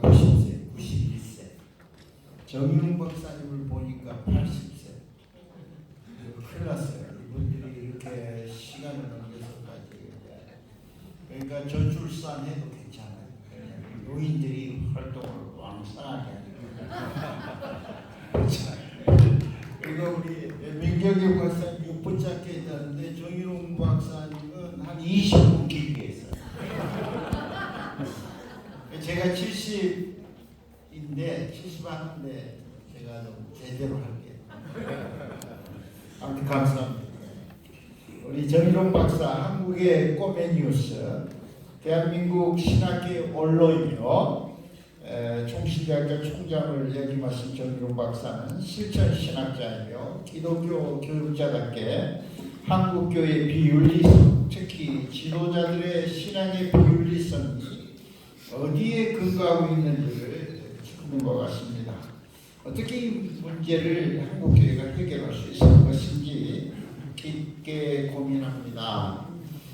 90세, 91세. 정윤 박사님을 보니까 80세. 큰일 났어요. 이분들이 이렇게 시간을 넘겨서까지. 그러니까 저출산해도 괜찮아요. 노인들이 활동을 왕성하게 하니까. 그리고 우리 민경희 박사님 6번째 했다는데 정윤 박사님은 한 20분 길게 했어요. 제가 70인데 70 하는데 제가 좀 제대로 할게요. 아무튼 감사합니다. 우리 정일홍 박사 한국의 꼬매 뉴스 대한민국 신학계 언론이요 총신대학교 총장을 역임하신 정일홍 박사는 실천 신학자이며 기독교 교육자답게 한국교회 비윤리성, 특히 지도자들의 신앙의 비윤리성이 어디에 근거하고 있는지를 짚는 것 같습니다. 어떻게 이 문제를 한국교회가 해결할 수 있을 것인지 깊게 고민합니다.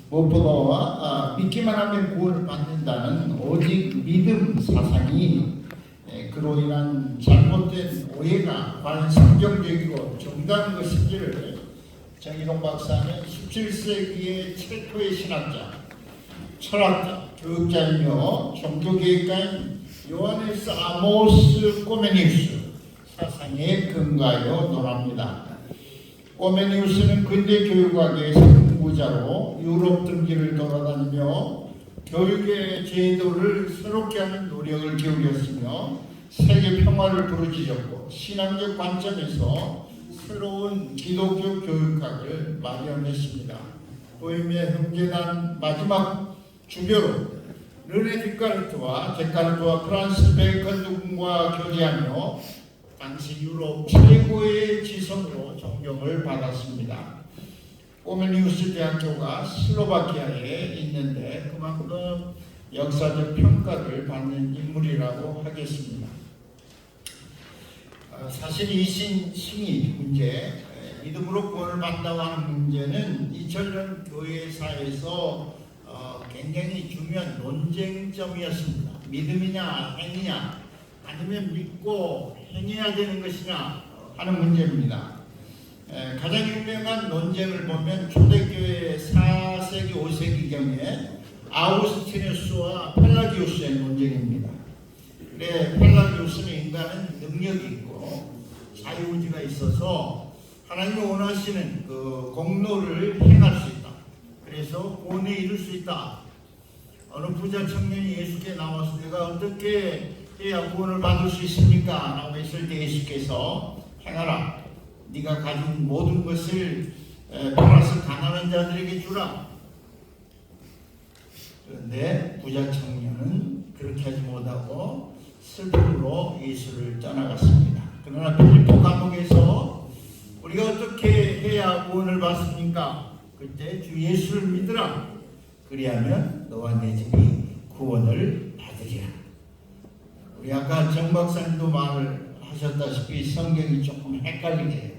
무엇보다 믿기만 하면 구원을 받는다는 오직 믿음 사상이 그로 인한 잘못된 오해가 과연 성경적이고 정당한 것인지를 정일홍 박사는 17세기의 최초의 신학자, 철학자, 교육자이며 종교계획가인 요하네스 아모스 꼬메니우스 사상에 근거하여 논합니다. 꼬메니우스는 근대 교육학의 선구자로 유럽 등지를 돌아다니며 교육의 제도를 새롭게 하는 노력을 기울였으며 세계 평화를 부르짖었고 신앙적 관점에서 새로운 기독교 교육학을 마련했습니다. 보헤미아 형제단 마지막 주교로 르네 데카르트와 프란스 베이컨 등과 교제하며 당시 유럽 최고의 지성으로 존경을 받았습니다. 꼬메니우스 대학교가 슬로바키아에 있는데 그만큼 역사적 평가를 받는 인물이라고 하겠습니다. 사실 이 신이 문제, 믿음으로 구원을 받는다고 하는 문제는 2000년 교회사에서 굉장히 중요한 논쟁점이었습니다. 믿음이냐 행위냐 아니면 믿고 행해야 되는 것이냐 하는 문제입니다. 가장 유명한 논쟁을 보면 초대교회 4세기 5세기경에 아우구스티누스와 펠라기우스의 논쟁입니다. 그래 펠라기우스는 인간은 능력이 있고 자유의지가 있어서 하나님이 원하시는 그 공로를 행할 수 있다. 그래서 구원에 이룰 수 있다. 어느 부자 청년이 예수께 나와서 내가 어떻게 해야 구원을 받을 수 있습니까? 라고 했을 때 예수께서 행하라. 네가 가진 모든 것을 팔아서 가난한 자들에게 주라. 그런데 부자 청년은 그렇게 하지 못하고 슬픔으로 예수를 떠나갔습니다. 그러나 빌립보 감옥에서 우리가 어떻게 해야 구원을 받습니까? 그때 주 예수를 믿으라. 그리하면 너와 내 집이 구원을 받으리라. 우리 아까 정 박사님도 말을 하셨다시피 성경이 조금 헷갈리게 해요.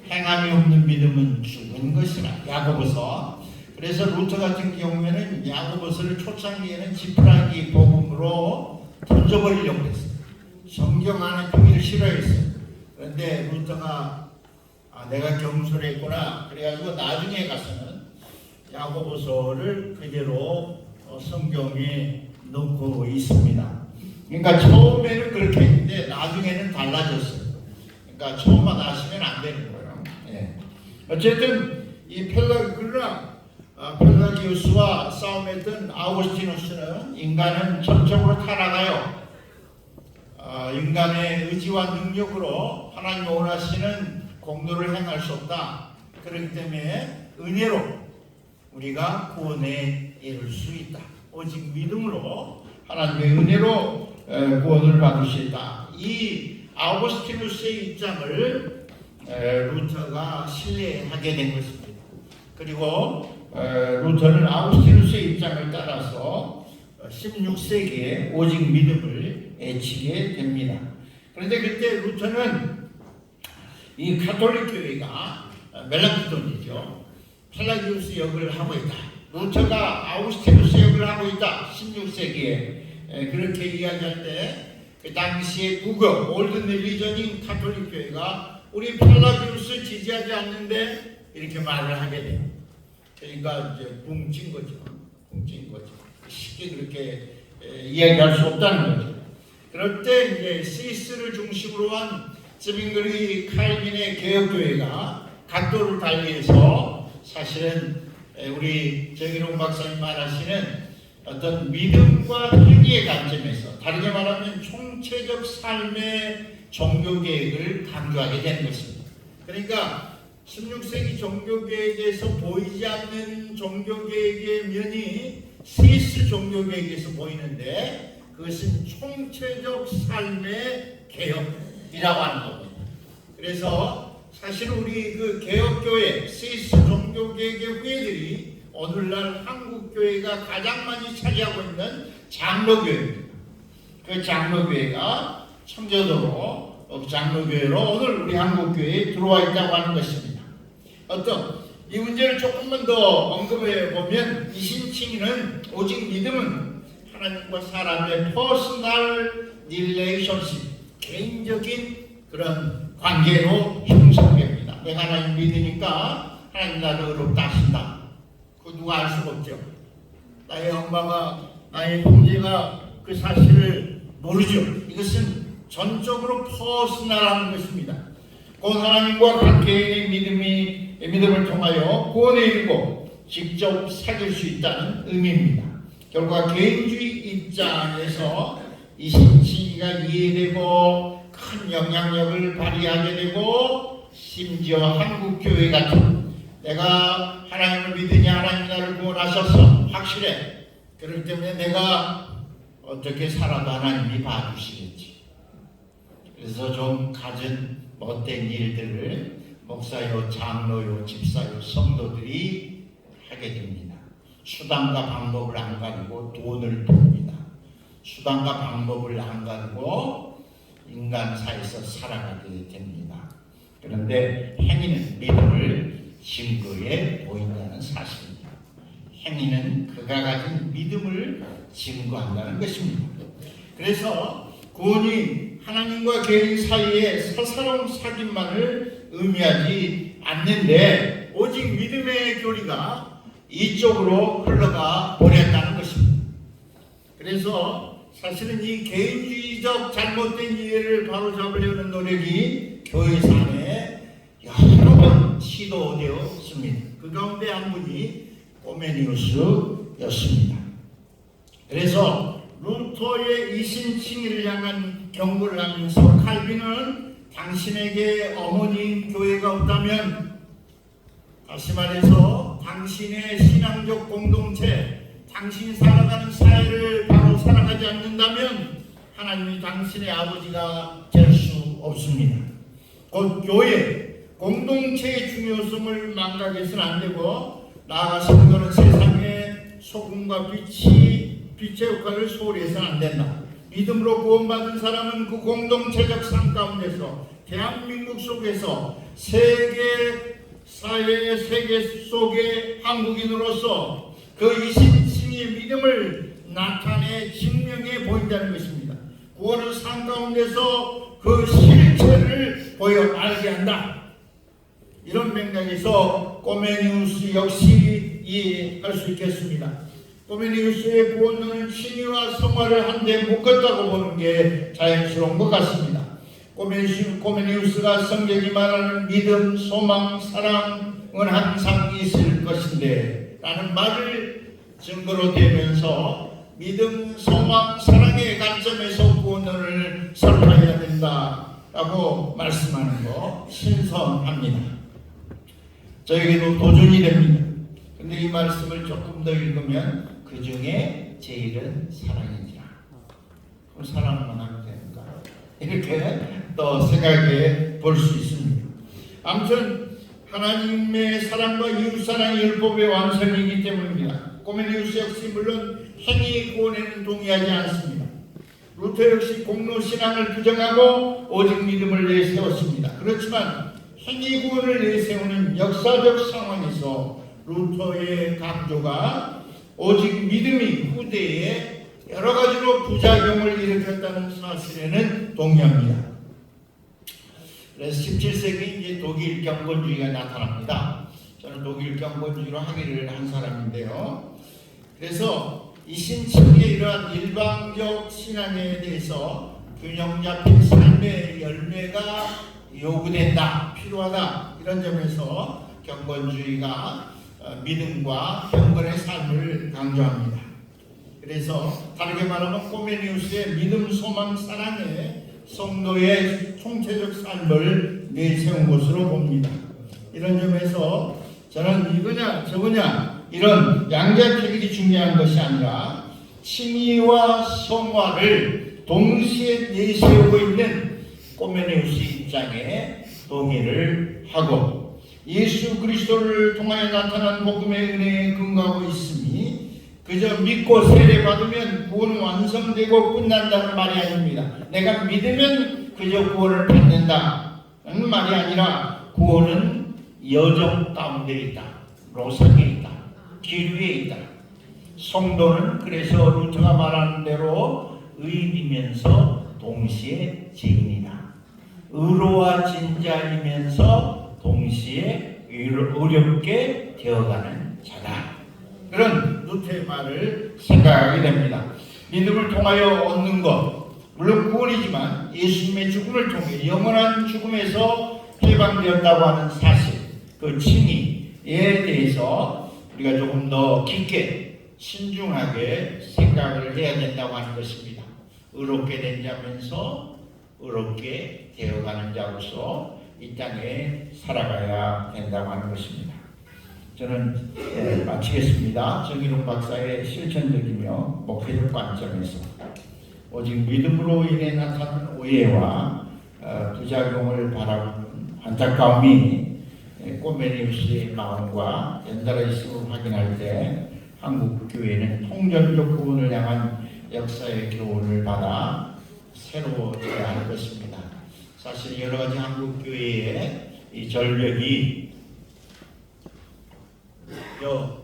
행함이 없는 믿음은 죽은 것이라. 야고보서. 그래서 루터 같은 경우에는 야고보서를 초창기에는 지푸라기 복음으로 던져버리려고 했어요. 성경 안에 두기를 싫어했어요. 그런데 루터가 내가 경솔했구나. 그래가지고 나중에 가서는 야고보서를 그대로 성경에 넣고 있습니다. 그러니까 처음에는 그렇게 했는데 나중에는 달라졌어요. 그러니까 처음만 아시면 안 되는 거예요. 예. 어쨌든 이 펠라기우스와 싸움했던 아우구스티누스는 인간은 전적으로 타락하여 인간의 의지와 능력으로 하나님 원하시는 공로를 행할 수 없다. 그렇기 때문에 은혜로 우리가 구원에 이를 수 있다. 오직 믿음으로 하나님의 은혜로 구원을 받을 수 있다. 이 아우구스티누스의 입장을 루터가 신뢰하게 된 것입니다. 그리고 루터는 아우구스티누스의 입장을 따라서 16세기에 오직 믿음을 애치게 됩니다. 그런데 그때 루터는 이 가톨릭 교회가 멜랑크톤이죠. 펠라기우스 역을 하고 있다. 루터가 아우구스티누스 역을 하고 있다. 16세기에 그렇게 이야기할 때 그 당시에 국어 올드 릴리전인 가톨릭 교회가 우리 팔라비우스 지지하지 않는데 이렇게 말을 하게 돼요. 그러니까 이제 붕친 거죠. 쉽게 그렇게 이야기할 수 없다는 거죠. 그럴 때 이제 스위스를 중심으로 한 스빙글리 칼빈의 개혁교회가 각도를 달리해서 사실은 우리 정일홍 박사님 말하시는 어떤 믿음과 행위의 관점에서 다르게 말하면 총체적 삶의 종교개혁을 강조하게 된 것입니다. 그러니까 16세기 종교개혁에서 보이지 않는 종교개혁의 면이 스위스 종교개혁에서 보이는데 그것은 총체적 삶의 개혁이라고 하는 겁니다. 그래서 사실 우리 그 개혁교회, 스위스 종교개혁의 후예들이 오늘날 한국교회가 가장 많이 차지하고 있는 장로교회입니다. 그 장로교회가 청교도로 장로교회로 오늘 우리 한국교회에 들어와 있다고 하는 것입니다. 이 문제를 조금만 더 언급해 보면 이신칭의는 오직 믿음은 하나님과 사람의 퍼스널 릴레이션십, 개인적인 그런 관계로 형성됩니다. 내가 하나님 믿으니까 하나님 나를 의롭다 하신다. 그거 누가 알 수가 없죠. 나의 엄마가, 나의 형제가 그 사실을 모르죠. 이것은 전적으로 퍼스널한 것입니다. 그 하나님과 각 개인의 믿음을 통하여 구원에 이르고 직접 사귈 수 있다는 의미입니다. 결과 개인주의 입장에서 이신칭의가 이해되고 큰 영향력을 발휘하게 되고 심지어 한국교회 같은 내가 하나님을 믿으니 하나님 나를 구원하셔서 확실해. 그렇기 때문에 내가 어떻게 살아도 하나님이 봐주시겠지. 그래서 좀 갖은 못된 일들을 목사요, 장로요, 집사요, 성도들이 하게 됩니다. 수단과 방법을 안 가리고 돈을 봅니다. 수단과 방법을 안 가리고 인간사에서 살아가게 됩니다. 그런데 행위는 믿음을 증거해 보인다는 사실입니다. 행위는 그가 가진 믿음을 증거한다는 것입니다. 그래서 구원이 하나님과 개인 사이의 사사로운 사귐만을 의미하지 않는데 오직 믿음의 교리가 이쪽으로 흘러가 버렸다는 것입니다. 그래서 사실은 이 개인주의적 잘못된 이해를 바로잡으려는 노력이 교회사 안에 여러 번 시도되었습니다. 그 가운데 한 분이 꼬메니우스였습니다. 그래서 루터의 이신칭의를 향한 경고를 하면서 칼빈은 당신에게 어머니인 교회가 없다면, 다시 말해서 당신의 신앙적 공동체, 당신이 살아가는 사회를 바로 살아가지 않는다면 하나님이 당신의 아버지가 될 수 없습니다. 곧 교회, 공동체의 중요성을 망각해서는 안 되고 나아가서 그거는 세상의 소금과 빛의 역할을 소홀히 해서는 안 된다. 믿음으로 구원받은 사람은 그 공동체적 삶 가운데서 대한민국 속에서 세계 사회의 세계 속의 한국인으로서 그 이신칭의 믿음을 나타내 증명해 보인다는 것입니다. 구원의 삶 가운데서 그 실체를 보여 알게 한다. 이런 맥락에서 꼬메니우스 역시 이해할 수 있겠습니다. 꼬메니우스의 구원론은 신의와 성화를 한데 묶었다고 보는 게 자연스러운 것 같습니다. 꼬메니우스가 성경이 말하는 믿음, 소망, 사랑은 항상 있을 것인데 라는 말을 증거로 대면서 믿음, 소망, 사랑의 관점에서 구원론을 설파해야 된다라고 말씀하는 거 신선합니다. 저에게도 도전이 됩니다. 근데 이 말씀을 조금 더 읽으면 그 중에 제일은 사랑이지라. 그럼 사랑만 하면 되는가? 이렇게 또 생각해 볼 수 있습니다. 아무튼 하나님의 사랑과 이웃사랑이 율법의 완성이기 때문입니다. 꼬메니우스 역시 물론 행위 구원에는 동의하지 않습니다. 루터 역시 공로신앙을 부정하고 오직 믿음을 내세웠습니다. 그렇지만 행위 구원을 내세우는 역사적 상황에서 루터의 강조가 오직 믿음이 후대에 여러 가지로 부작용을 일으켰다는 사실에는 동의합니다. 그래서 17세기 이제 독일 경건주의가 나타납니다. 저는 독일 경건주의로 학위를 한 사람인데요. 그래서 이 신층의 이러한 일방적 신앙에 대해서 균형 잡힌 삶의 열매가 요구된다, 필요하다, 이런 점에서 경건주의가 믿음과 경건의 삶을 강조합니다. 그래서 다르게 말하면 코메니우스의 믿음, 소망, 사랑의 성도의 총체적 삶을 내세운 것으로 봅니다. 이런 점에서 저는 이거냐 저거냐 이런 양자택일이 중요한 것이 아니라 칭의와 성화를 동시에 내세우고 있는 코메니우스 입장에 동의를 하고, 예수 그리스도를 통하여 나타난 복음의 은혜에 근거하고 있으니 그저 믿고 세례받으면 구원은 완성되고 끝난다는 말이 아닙니다. 내가 믿으면 그저 구원을 받는다는 말이 아니라 구원은 여정 가운데 있다, 로상에 있다, 길 위에 있다. 성도는 그래서 루터가 말하는 대로 의이면서 동시에 죄인이다. 의로와 진자이면서 동시에 의롭게 되어가는 자다. 그런 루터의 말을 생각하게 됩니다. 믿음을 통하여 얻는 것, 물론 구원이지만 예수님의 죽음을 통해 영원한 죽음에서 해방되었다고 하는 사실, 그 칭의에 대해서 우리가 조금 더 깊게 신중하게 생각을 해야 된다고 하는 것입니다. 의롭게 된 자면서 의롭게 되어가는 자로서 이 땅에 살아가야 된다고 하는 것입니다. 저는 마치겠습니다. 정일웅 박사의 실천적이며 목회적 관점에서 오직 믿음으로 인해 나타나는 오해와 부작용을 바라보는 안타까움이 코메니우스의 마음과 연달아 있음을 확인할 때 한국 교회는 통전적 구원을 향한 역사의 교훈을 받아 새로워져야 할 것입니다. 사실 여러 가지 한국 교회의 이 전력이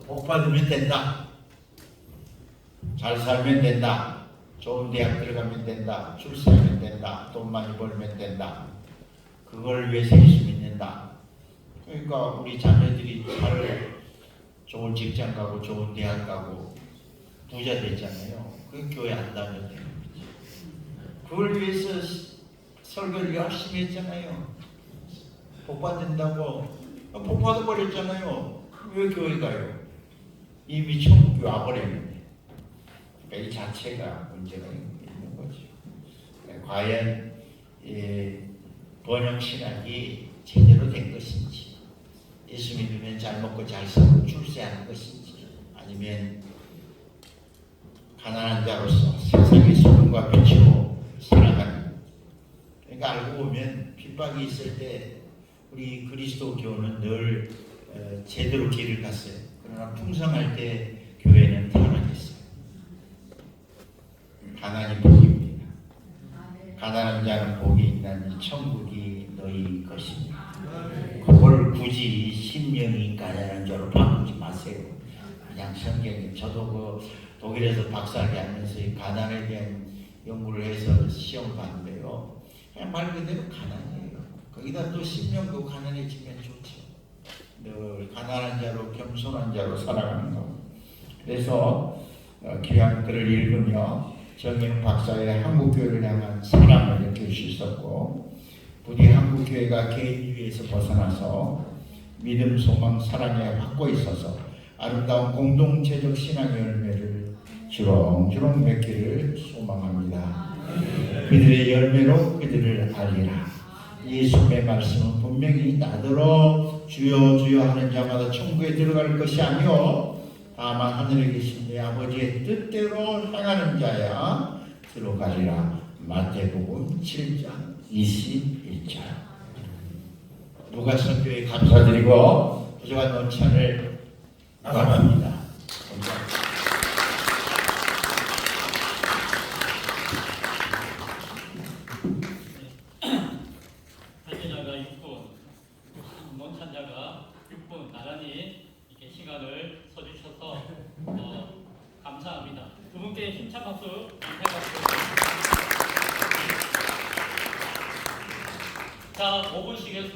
복 받으면 된다, 잘 살면 된다, 좋은 대학 들어가면 된다, 출세하면 된다, 돈 많이 벌면 된다, 그걸 위해서 예수 믿는다. 그러니까 우리 자녀들이 잘 좋은 직장 가고 좋은 대학 가고 부자 됐잖아요. 그 교회 안 다녀도 되는 거지. 그걸 위해서 설교를 열심히 했잖아요. 복 받는다고 복 받아버렸잖아요. 왜 교회 가요? 이미 천국에 와버렸는데. 그러니까 이 자체가 문제가 있는 거죠. 과연 번영신학이 제대로 된 것인지, 예수 믿으면 잘 먹고 잘 살고 출세하는 것인지, 아니면 가난한 자로서 세상의 소금과 빛으로 살아가는. 그러니까 알고 보면 핍박이 있을 때 우리 그리스도교는 늘 제대로 길을 갔어요. 그러나 풍성할 때 교회는 타락했어요. 가난이 복입니다. 가난한 자는 복이 있나니 천국이 너희 것입니다. 그걸 굳이 신명이 가난한 자로 바꾸지 마세요. 그냥 성경에, 저도 그 독일에서 박사학위 하면서 가난에 대한 연구를 해서 시험 봤는데요. 그냥 말 그대로 가난이에요. 거기다 또 신명도 가난해지면 좋죠. 늘 가난한 자로 겸손한 자로 살아가는 것. 그래서 귀한 글을 읽으며 정일웅 박사의 한국교회를 향한 사랑을 느낄 수 있었고, 부디 한국교회가 개인주의에서 벗어나서 믿음, 소망, 사랑에 받고 있어서 아름다운 공동체적 신앙의 열매를 주렁주렁 맺기를 소망합니다. 그들의 열매로 그들을 알리라. 예수님의 말씀은 분명히 나더러 주여 주여 하는 자마다 천국에 들어갈 것이 아니요 다만 하늘에 계신 내 아버지의 뜻대로 향하는 자야 들어가리라. 마태복음 7장 21절. 누가성교회 감사드리고 부족한 원찬을 나갑니다. 감사합니다. 발제자가 6분, 원찬자가 6분 나란히 이렇게 시간을 써주셔서 감사합니다. 두 분께 힘찬 박수 자, 5분 쉬겠습니다.